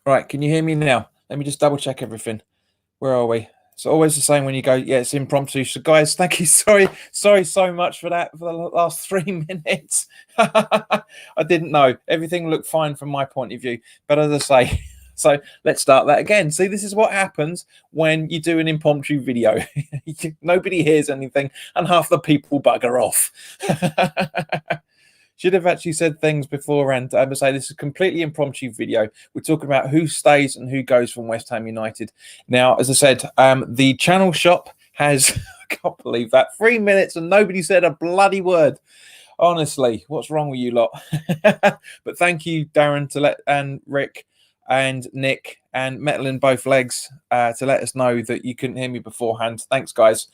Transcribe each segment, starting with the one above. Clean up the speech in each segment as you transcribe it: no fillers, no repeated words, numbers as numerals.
Right, can you hear me now? Let me just double check everything. Where are we? It's always the same when you go, yeah, it's impromptu. So, guys, thank you. Sorry so much for that for the last 3 minutes. I didn't know. Everything looked fine from my point of view. But as I say, so let's start that again. See, this is what happens when you do an impromptu video. Nobody hears anything, and half the people bugger off. Should have actually said things beforehand. I would say this is a completely impromptu video. We're talking about who stays and who goes from West Ham United. Now, as I said, the channel shop has, I can't believe that, 3 minutes and nobody said a bloody word. Honestly, what's wrong with you lot? But thank you, Darren, and Rick and Nick and Metal in both legs to let us know that you couldn't hear me beforehand. Thanks, guys.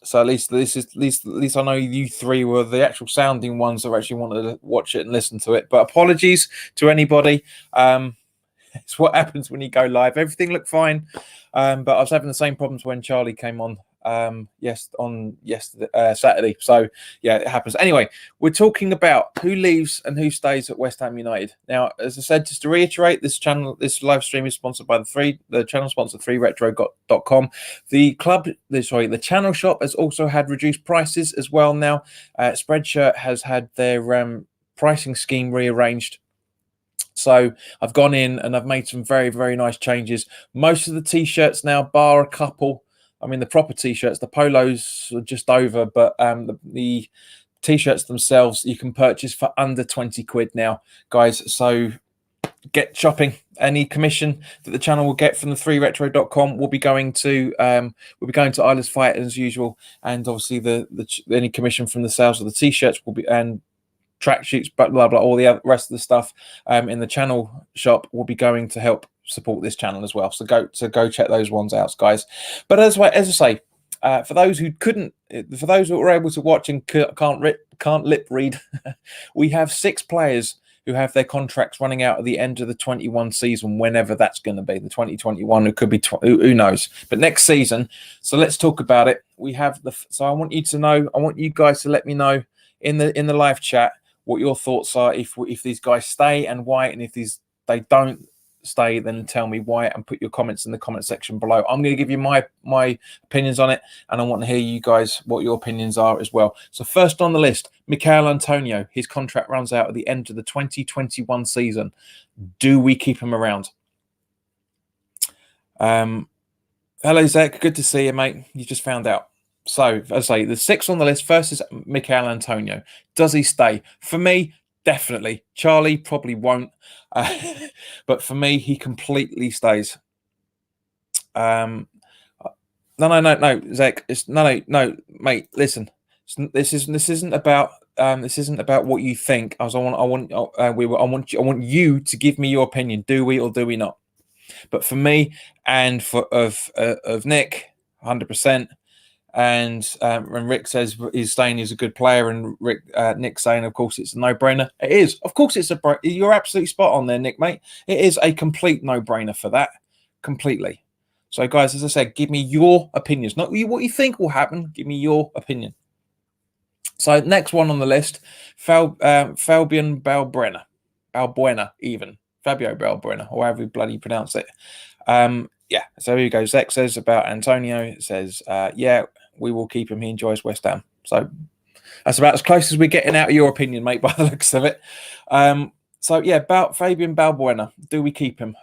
So at least I know you three were the actual sounding ones that actually wanted to watch it and listen to it. But apologies to anybody. It's what happens when you go live. Everything looked fine, but I was having the same problems when Charlie came on. Saturday. So yeah, it happens. Anyway, we're talking about who leaves and who stays at West Ham United. Now, as I said, just to reiterate, this live stream is sponsored by the channel sponsor 3retro.com. The channel shop has also had reduced prices as well now. Spreadshirt has had their pricing scheme rearranged. So I've gone in and I've made some very, very nice changes. Most of the t-shirts now, bar a couple, I mean, the proper t-shirts, the polos are just over, but the t-shirts themselves you can purchase for under 20 quid now, guys. So get shopping. Any commission that the channel will get from the 3retro.com will be going to Isla's Fight as usual, and obviously any commission from the sales of the t-shirts will be, and track sheets, blah blah blah, all the rest of the stuff in the channel shop will be going to help support this channel as well. So go check those ones out, guys. But as I say, for those who were able to watch and can't lip read, we have 6 players who have their contracts running out at the end of the 21 season, whenever that's going to be, the 2021. It could be who knows, but next season. So let's talk about it. We have so I want you guys to let me know in the live chat what your thoughts are, if these guys stay and why, and if they don't stay, then tell me why and put your comments in the comment section below. I'm going to give you my opinions on it, and I want to hear you guys what your opinions are as well. So first on the list, Michail Antonio. His contract runs out at the end of the 2021 season. Do we keep him around? Hello, Zach. Good to see you, mate. You just found out. So, as I say, the 6 on the list. First is Michail Antonio. Does he stay? For me, definitely. Charlie probably won't. But for me, he completely stays. No, Zach. No, mate. Listen, this isn't about what you think. I want you to give me your opinion. Do we or do we not? But for me and of Nick, 100%. And Rick says he's saying he's a good player, and Nick saying, of course, it's a no-brainer. It is, of course, you're absolutely spot on there, Nick, mate. It is a complete no-brainer for that, completely. So, guys, as I said, give me your opinions, not what you think will happen. Give me your opinion. So, next one on the list, Fabian Balbuena, Fabio Balbuena, or however you bloody pronounce it. Yeah, so here you go. Zach says about Antonio, it says, yeah, we will keep him. He enjoys West Ham. So that's about as close as we're getting out of your opinion, mate, by the looks of it. So, yeah, about Fabian Balbuena, do we keep him?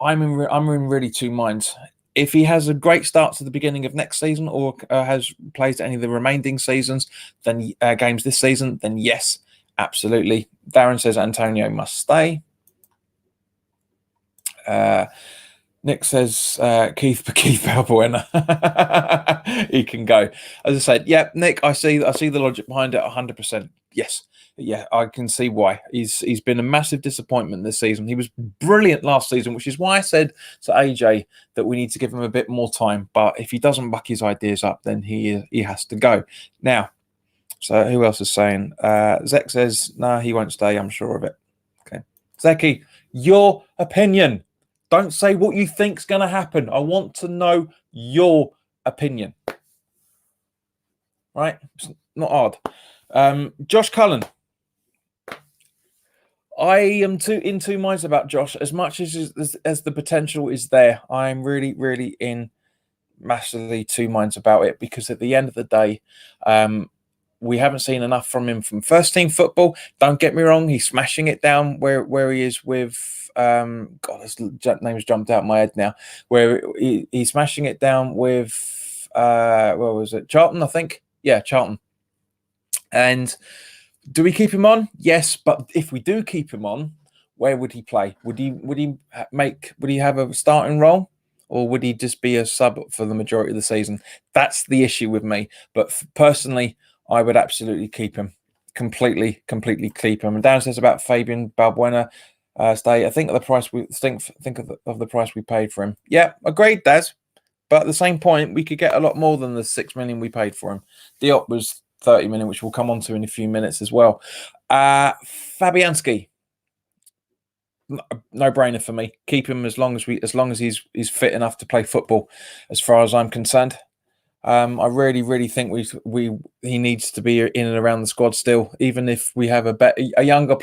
I'm in really two minds. If he has a great start to the beginning of next season, or has played any of the remaining seasons, then games this season, then yes, absolutely. Darren says Antonio must stay. Nick says Keith Balbuena. He can go. As I said, yeah, Nick, I see the logic behind it 100%. Yes. Yeah, I can see why. He's been a massive disappointment this season. He was brilliant last season, which is why I said to AJ that we need to give him a bit more time. But if he doesn't buck his ideas up, then he has to go. Now, so who else is saying? Zek says, no, he won't stay. I'm sure of it. Okay. Zeki, your opinion. Don't say what you think's going to happen. I want to know your opinion. Right? It's not hard. Josh Cullen. I am in two minds about Josh. As much as the potential is there, I'm really in massively two minds about it, because at the end of the day, we haven't seen enough from him from first team football. Don't get me wrong, he's smashing it down where he is with God, his name's jumped out of my head now. Where he's smashing it down with where was it? Charlton, I think. Yeah, Charlton. And do we keep him on? Yes, but if we do keep him on, where would he play? Would he have a starting role, or would he just be a sub for the majority of the season? That's the issue with me. But personally, I would absolutely keep him, completely keep him. And Dan says about Fabian Balbuena stay. I think of the price we think of the price we paid for him. Yeah, agreed, Daz. But at the same point, we could get a lot more than the 6 million we paid for him. Diop was 30 million, which we'll come on to in a few minutes as well. Fabianski, no brainer for me. Keep him as long as he's fit enough to play football, as far as I'm concerned. I really think he needs to be in and around the squad still, even if we have a younger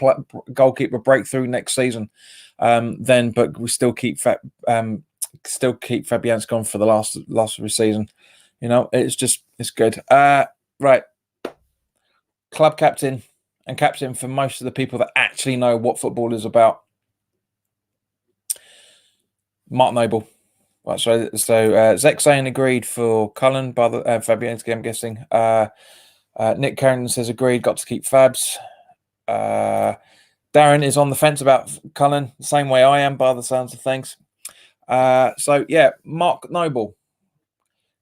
goalkeeper breakthrough next season. But we still keep Fabianski on for the last of the season. You know, it's good. Right. Club captain and captain for most of the people that actually know what football is about. Mark Noble. Right, so Zek saying agreed for Cullen by the Fabianski, I'm guessing. Nick Carrington says agreed, got to keep Fabs. Darren is on the fence about Cullen, the same way I am by the sounds of things. So yeah, Mark Noble,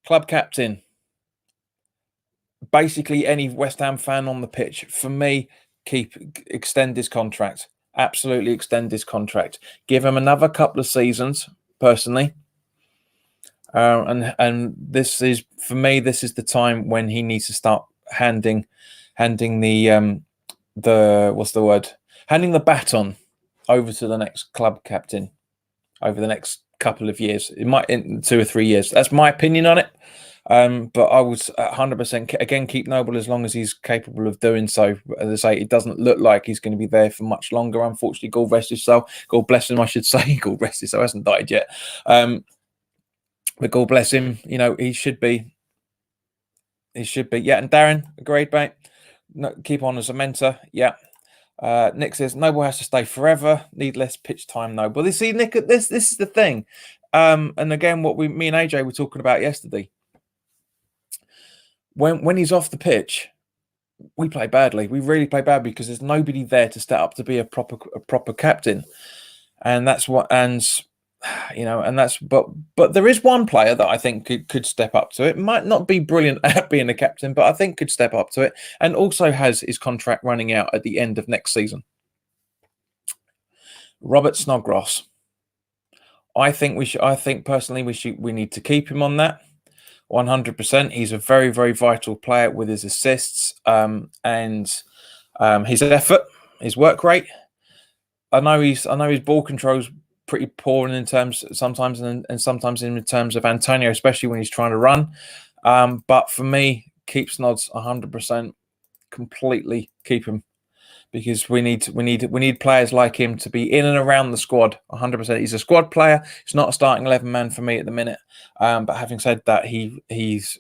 club captain. Basically, any West Ham fan on the pitch, for me, extend his contract. Absolutely extend his contract. Give him another couple of seasons, personally. And this is, for me, this is the time when he needs to start handing the handing the baton over to the next club captain over the next couple of years. It might in 2 or 3 years. That's my opinion on it. But I would 100% again keep Noble as long as he's capable of doing so. As I say, it doesn't look like he's going to be there for much longer. Unfortunately, God rest his soul. God bless him, I should say. God rest his soul. Hasn't died yet. But God bless him. You know, he should be. He should be. Yeah, and Darren, agreed, mate. No, keep on as a mentor. Yeah. Nick says Noble has to stay forever. Need less pitch time, Noble. You see, Nick, this is the thing. And again, what me and AJ were talking about yesterday. When he's off the pitch, we play badly. We really play badly because there's nobody there to step up to be a proper captain, and that's what. And you know, and that's but there is one player that I think could step up to it. Might not be brilliant at being a captain, but I think could step up to it, and also has his contract running out at the end of next season. Robert Snodgrass. I think personally we need to keep him on that. 100%. He's a very vital player with his assists and his effort, his work rate. I know his ball control's pretty poor in terms sometimes and sometimes in terms of Antonio, especially when he's trying to run. But for me, keep Snods 100%. Completely keep him, because we need players like him to be in and around the squad 100%. He's a squad player. He's not a starting 11 man for me at the minute. But having said that, he is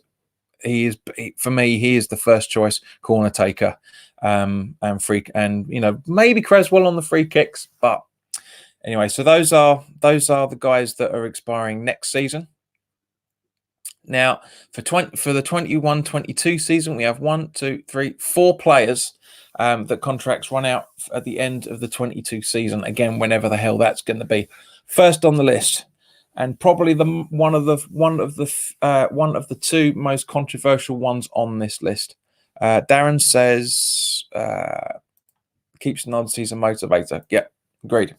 for me, he is the first choice corner taker and free, and you know, maybe Creswell on the free kicks. But anyway, so those are the guys that are expiring next season. Now for the 21-22 season, we have 1, 2, 3, 4 players that contracts run out at the end of the 22 season. Again, whenever the hell that's going to be. First on the list, and probably one of the two most controversial ones on this list. Darren says keeps nods. He's a motivator. Yeah, agreed.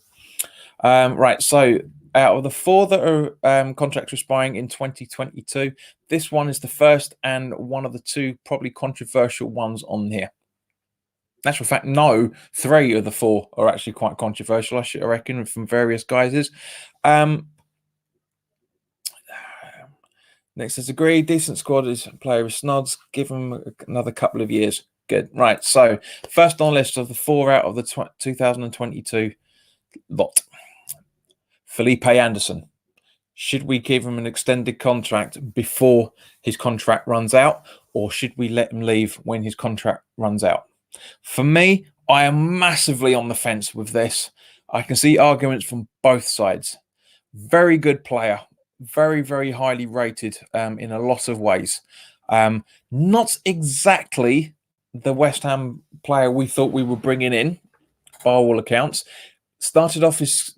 Right, so out of the 4 that are contracts expiring in 2022, this one is the first and one of the 2 probably controversial ones on here. Natural fact, no, 3 of the 4 are actually quite controversial, I reckon, from various guises. Next says agree. Decent squad is player with Snods. Give him another couple of years. Good. Right. So first on the list of the 4 out of the 2022 lot, Felipe Anderson. Should we give him an extended contract before his contract runs out, or should we let him leave when his contract runs out? For me, I am massively on the fence with this. I can see arguments from both sides. Very good player, very, very highly rated in a lot of ways. Not exactly the West Ham player we thought we were bringing in, by all accounts. Started off his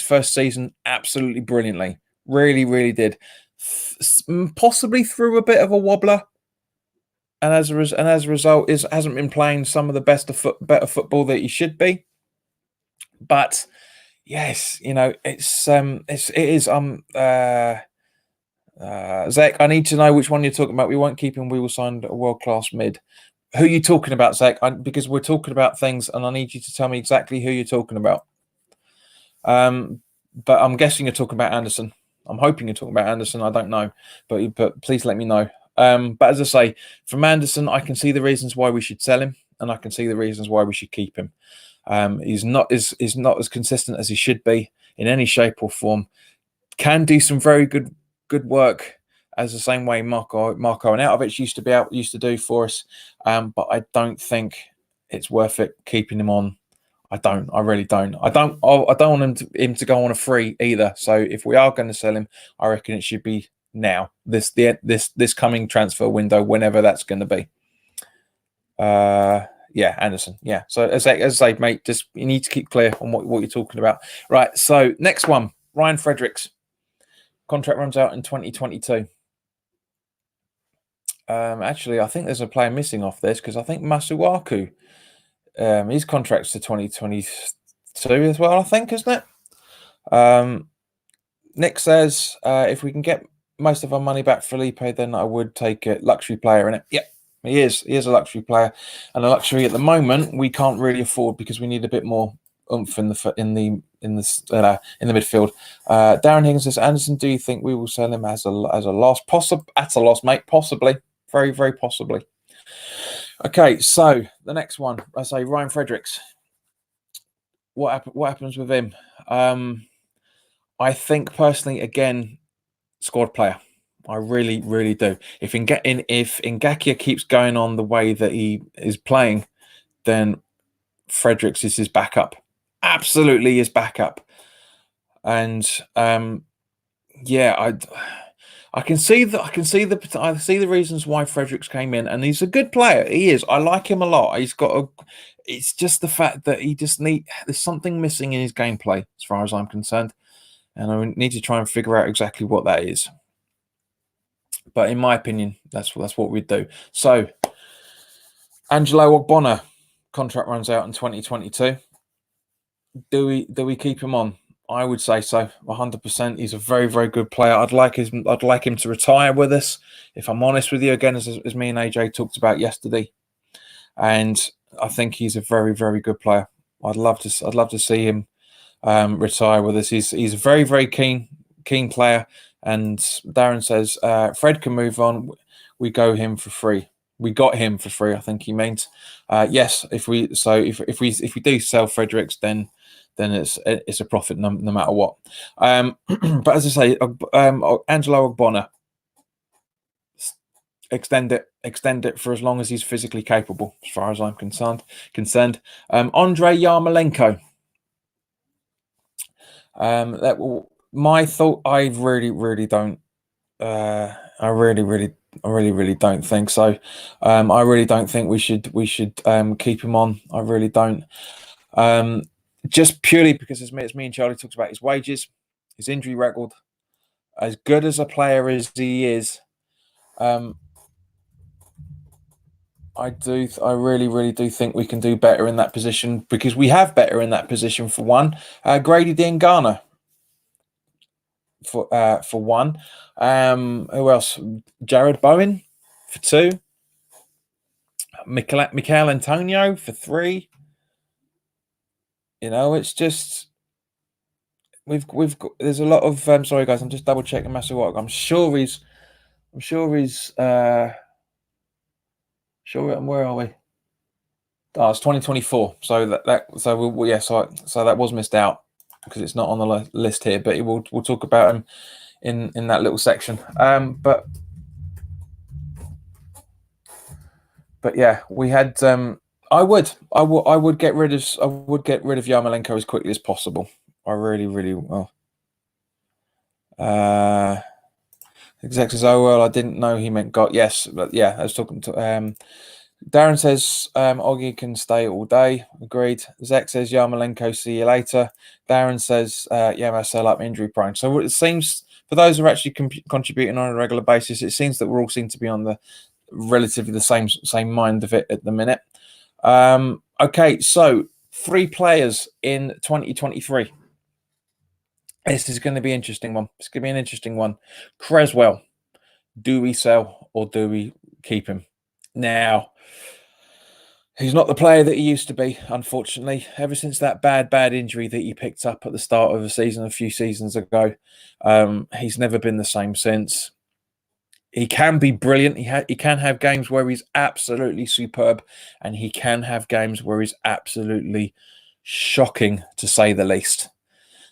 first season absolutely brilliantly. Really, really did. Possibly through a bit of a wobbler, and as a result, hasn't been playing some of the better football that he should be. But yes, it is. Zach, I need to know which one you're talking about. We won't keep him. We will sign a world-class mid. Who are you talking about, Zach? Because we're talking about things, and I need you to tell me exactly who you're talking about. But I'm guessing you're talking about Anderson. I'm hoping you're talking about Anderson. I don't know, but please let me know. But as I say, from Anderson, I can see the reasons why we should sell him, and I can see the reasons why we should keep him. He's not as consistent as he should be in any shape or form. Can do some very good work, as the same way Marco Arnautovic used to do for us. But I don't think it's worth it keeping him on. I really don't. I don't want him to go on a free either. So if we are going to sell him, I reckon it should be now. This coming transfer window, whenever that's going to be. Yeah, Anderson. Yeah. So as I say, mate, just you need to keep clear on what you're talking about. Right. So next one, Ryan Fredericks. Contract runs out in 2022. Actually, I think there's a player missing off this because I think Masuaku, his contract's to 2022 as well, I think, isn't it? Nick says, if we can get most of our money back, Felipe, then I would take a luxury player in it. Yep, he is. He is a luxury player, and a luxury at the moment we can't really afford because we need a bit more oomph in the midfield. Darren Higgins says, Anderson, do you think we will sell him as a loss? At a loss, mate. Possibly. Very, very possibly. Okay, so the next one, I say Ryan Fredericks. What happens with him? I think personally, again, squad player. I really, really do. If Ngakia keeps going on the way that he is playing, then Fredericks is his backup. Absolutely his backup. And yeah, I see the reasons why Fredericks came in, and he's a good player. He is. I like him a lot. It's just the fact that there's something missing in his gameplay, as far as I'm concerned, and I need to try and figure out exactly what that is. But in my opinion, that's what we'd do. So, Angelo Ogbonna contract runs out in 2022. Do we keep him on? I would say so, 100%. He's a very, very good player. I'd like him to retire with us, if I'm honest with you. Again, as me and AJ talked about yesterday, and I think he's a very, very good player. I'd love to see him retire with us. He's a very, very keen player. And Darren says Fred can move on. We got him for free. I think he means. Yes, if we do sell Fredericks, then it's a profit no matter what. But as I say, Angelo Ogbonna, extend it for as long as he's physically capable, as far as I'm concerned. Andrei Yarmolenko. My thought, I really don't. I really don't think so. I really don't think we should keep him on. I really don't. Just purely because as me and Charlie talked about his wages, his injury record, as good as a player as he is, I really do think we can do better in that position, because we have better in that position. For one, Grady Diangana. For one, who else? Jared Bowen for two. Michael Antonio for three. It's just we've got. There's a lot of. Sorry guys, I'm just double checking Masuaku. I'm sure he's Sure, and where are we? Oh, it's 2024. So so that was missed out because it's not on the list here. But we'll talk about him in that little section. But yeah, we had. I would get rid of Yarmolenko as quickly as possible. I really well. Exec says, "Oh well, I didn't know he meant God." Yes, but yeah, I was talking to Darren says Oggy can stay all day. Agreed. Zek says Yarmolenko, see you later. Darren says Marcel up injury prone. So it seems for those who are actually contributing on a regular basis, it seems that we're all seem to be on the relatively the same mind of it at the minute. Okay, so 3 players in 2023. This is going to be an interesting one. It's going to be an interesting one. Creswell, do we sell or do we keep him? Now, he's not the player that he used to be, unfortunately. Ever since that bad injury that he picked up at the start of the season a few seasons ago, he's never been the same since. He can be brilliant. He can have games where he's absolutely superb, and he can have games where he's absolutely shocking, to say the least.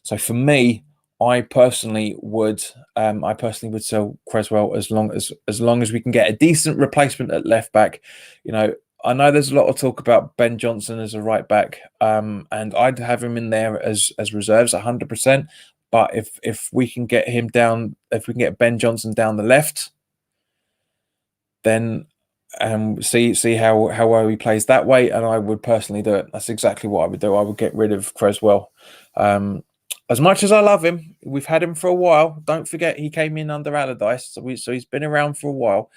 So for me, I personally would sell Creswell as long as we can get a decent replacement at left back. You know, I know there's a lot of talk about Ben Johnson as a right back, and I'd have him in there as reserves 100%. But if we can get him down, if we can get Ben Johnson down the left, then see how well he plays that way, and I would personally do it. That's exactly what I would do. I would get rid of Creswell. As much as I love him, we've had him for a while. Don't forget he came in under Allardyce, so he's been around for a while.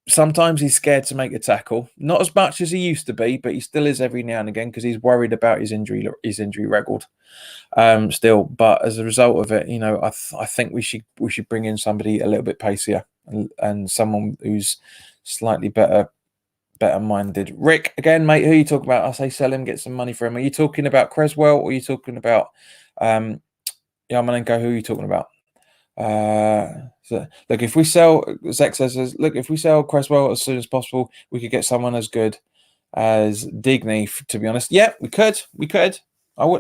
Sometimes he's scared to make a tackle, not as much as he used to be, but he still is every now and again because he's worried about his injury record still. But as a result of it, you know, I think we should bring in somebody a little bit pacier and someone who's slightly better minded. Rick, again, mate, who are you talking about? I say sell him, get some money for him. Are you talking about Creswell or are you talking about Yarmolenko? Who are you talking about? So look, if we sell, Zek says, look, if we sell Creswell as soon as possible, we could get someone as good as Digny. To be honest, yeah, we could.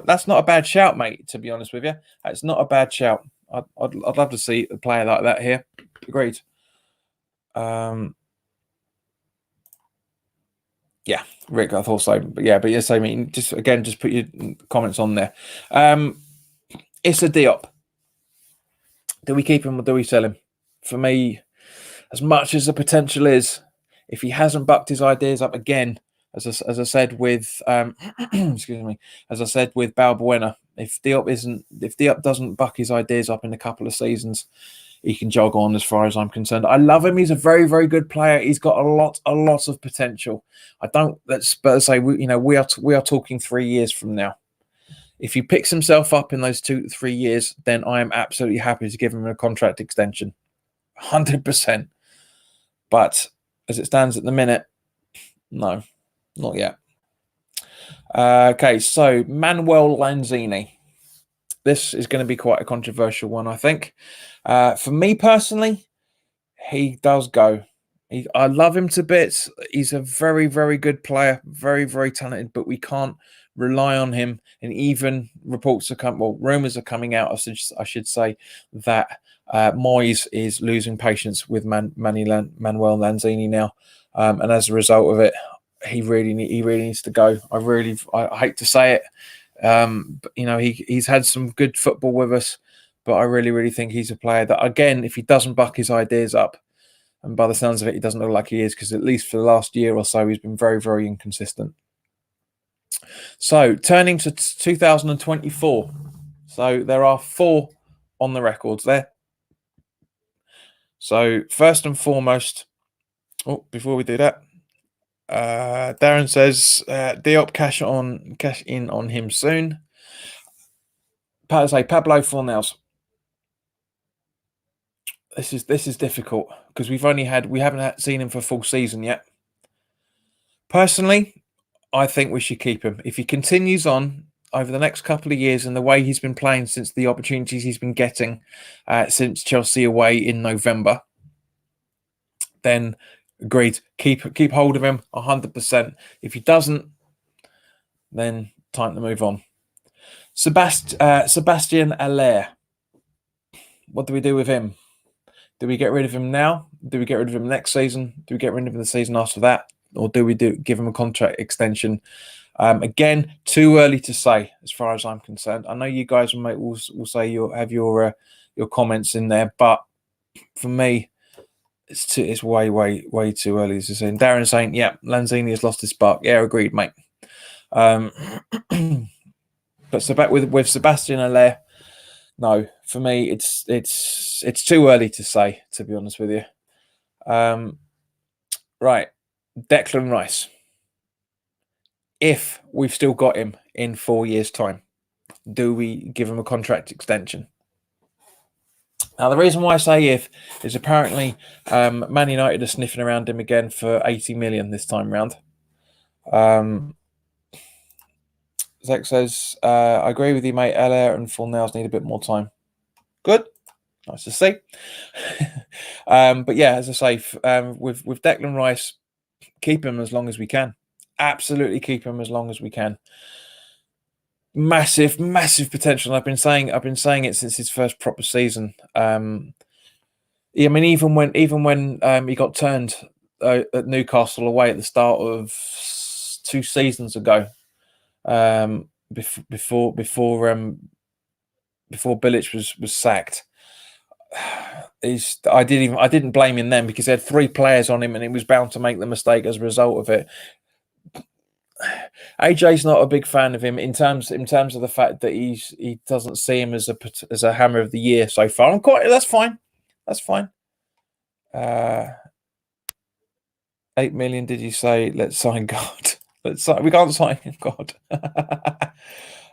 That's not a bad shout, mate. To be honest with you, that's not a bad shout. I'd love to see a player like that here. Agreed. Yeah, Rick, I thought so. But yes, I mean, just put your comments on there. It's a Diop. Do we keep him or do we sell him? For me, as much as the potential is, if he hasn't bucked his ideas up again, as I said with excuse me, as I said with Balbuena, if Diop doesn't buck his ideas up in a couple of seasons, he can jog on as far as I'm concerned. I love him. He's a very, very good player. He's got a lot of potential. But say we are talking 3 years from now. If he picks himself up in those 2-3 years, then I am absolutely happy to give him a contract extension, 100%. But as it stands at the minute, no, not yet. Okay, so Manuel Lanzini. This is going to be quite a controversial one, I think. For me personally, he does go. I love him to bits. He's a very, very good player, very, very talented, but we can't rely on him. And even rumors are coming out, I should say, that Moyes is losing patience with Manuel Lanzini now. And as a result of it, he really needs to go. I hate to say it. But, you know, he's had some good football with us, but I really think he's a player that, again, if he doesn't buck his ideas up, and by the sounds of it, he doesn't look like he is, because at least for the last year or so, he's been very, very inconsistent. So turning to 2024. So there are 4 on the records there. So first and foremost, before we do that, Darren says Diop cash in on him soon. Pablo Fornals. This is difficult because we haven't seen him for full season yet. Personally, I think we should keep him. If he continues on over the next couple of years and the way he's been playing since the opportunities he's been getting since Chelsea away in November, then Agreed. Keep hold of him 100%. If he doesn't, then time to move on. Sebastian Aller. What do we do with him? Do we get rid of him now? Do we get rid of him next season? Do we get rid of him the season after that? Or do we give him a contract extension? Again, too early to say, as far as I'm concerned. I know you guys will say you'll have your comments in there, but for me, it's way too early to say. And Darren saying, yeah, Lanzini has lost his spark. Yeah, agreed, mate. But with Sebastian Aller, no, for me, it's too early to say, to be honest with you. Right, Declan Rice. If we've still got him in 4 years' time, do we give him a contract extension? Now, the reason why I say if is apparently Man United are sniffing around him again for 80 million this time round. Zach says, I agree with you, mate. Eller and Fornals need a bit more time. Good. Nice to see. But yeah, as I say, with Declan Rice, keep him as long as we can. Absolutely keep him as long as we can. Massive potential. I've been saying it since his first proper season. I mean, even when he got turned at Newcastle away at the start of 2 seasons ago, before Bilic was sacked, I didn't blame him then, because he had 3 players on him and he was bound to make the mistake as a result of it. AJ's not a big fan of him in terms of the fact that he doesn't see him as a hammer of the year so far. That's fine. 8 million, did you say? Let's sign God. We can't sign God.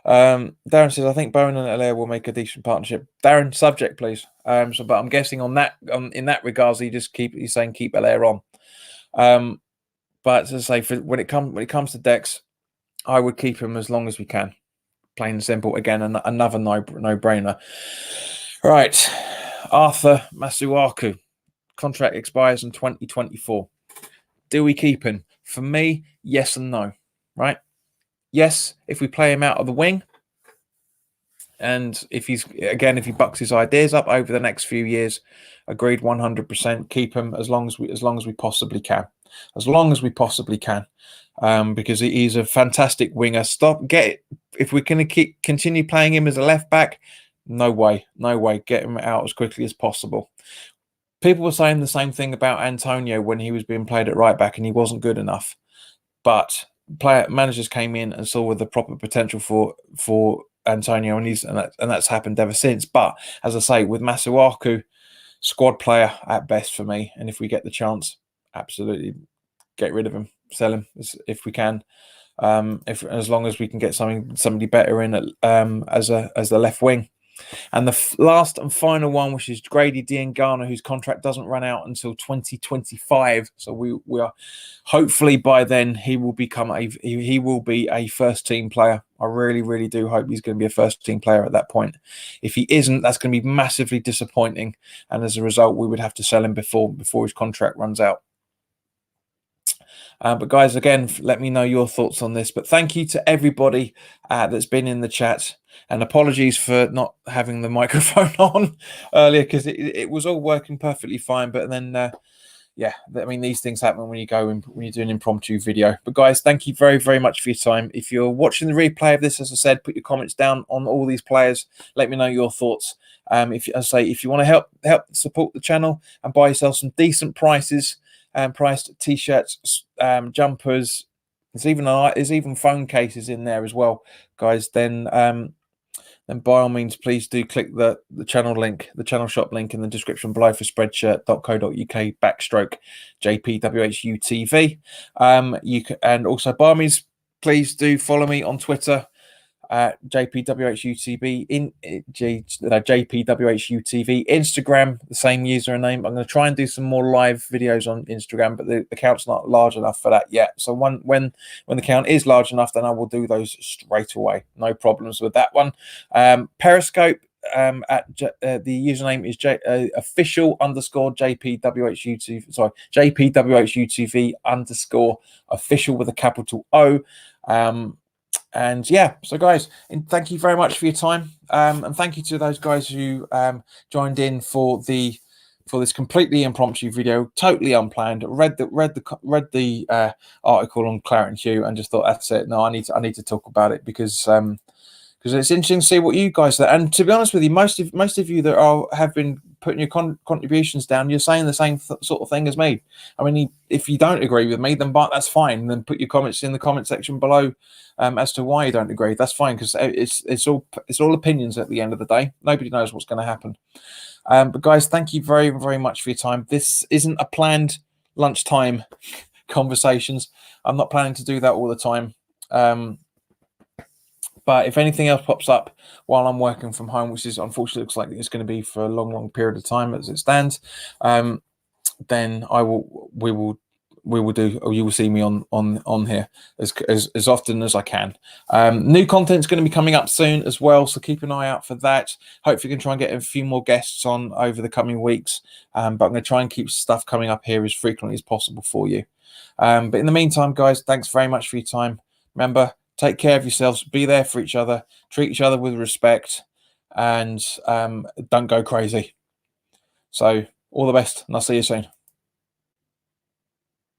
Darren says, I think Bowen and Allaire will make a decent partnership. Darren, subject, please. But I'm guessing on that, in that regards, he's saying keep Allaire on. But as I say, when it comes to Dex, I would keep him as long as we can. Plain and simple. Again, another no-brainer. Right, Arthur Masuaku, contract expires in 2024. Do we keep him? For me, yes and no. Right? Yes, if we play him out of the wing, and if he bucks his ideas up over the next few years, agreed 100%. Keep him as long as we possibly can. As long as we possibly can, because he's a fantastic winger. If we're going to continue playing him as a left back, no way. Get him out as quickly as possible. People were saying the same thing about Antonio when he was being played at right back and he wasn't good enough. But managers came in and saw the proper potential for Antonio, and that's happened ever since. But as I say, with Masuaku, squad player at best for me, and if we get the chance, absolutely get rid of him, sell him if we can. As long as we can get somebody better in as the left wing. And the last and final one, which is Grady Diangana, whose contract doesn't run out until 2025. So we are hopefully by then he will be a first team player. I really do hope he's going to be a first team player at that point. If he isn't, that's going to be massively disappointing. And as a result, we would have to sell him before his contract runs out. But guys, again, let me know your thoughts on this. But thank you to everybody that's been in the chat. And apologies for not having the microphone on earlier, because it was all working perfectly fine. But then, yeah, I mean, these things happen when you do an impromptu video. But guys, thank you very much for your time. If you're watching the replay of this, as I said, put your comments down on all these players. Let me know your thoughts. If you want to help support the channel and buy yourself some decent priced t-shirts, jumpers, there's even phone cases in there as well, guys, then by all means, please do click the channel link, the channel shop link in the description below for spreadshirt.co.uk/JPWHU TV. And also by all means, please do follow me on Twitter JPWHUTV JPWHUTV, Instagram, the same username. I'm going to try and do some more live videos on Instagram, but the account's not large enough for that yet. So when the account is large enough, then I will do those straight away. No problems with that one. Periscope the username is official _ JPWHU2, sorry, JPWHU2V _ official with a capital O. And yeah, so guys, and thank you very much for your time, and thank you to those guys who joined in for this completely impromptu video, totally unplanned. Read the article on Claret and Hugh and just thought, that's it. No, I need to talk about it because it's interesting to see what you guys are. And to be honest with you, most of you that have been putting your contributions down, you're saying the same sort of thing as me. I mean, if you don't agree with me, then that's fine. Then put your comments in the comment section below as to why you don't agree. That's fine, because it's all opinions at the end of the day. Nobody knows what's going to happen. But guys, thank you very, very much for your time. This isn't a planned lunchtime conversations. I'm not planning to do that all the time. But if anything else pops up while I'm working from home, which is unfortunately looks like it's going to be for a long, long period of time as it stands, then we will do, or you will see me on here as often as I can. New content is going to be coming up soon as well, so keep an eye out for that. Hopefully, we can try and get a few more guests on over the coming weeks. But I'm going to try and keep stuff coming up here as frequently as possible for you. But in the meantime, guys, thanks very much for your time. Remember, take care of yourselves, be there for each other, treat each other with respect, and don't go crazy. So all the best, and I'll see you soon.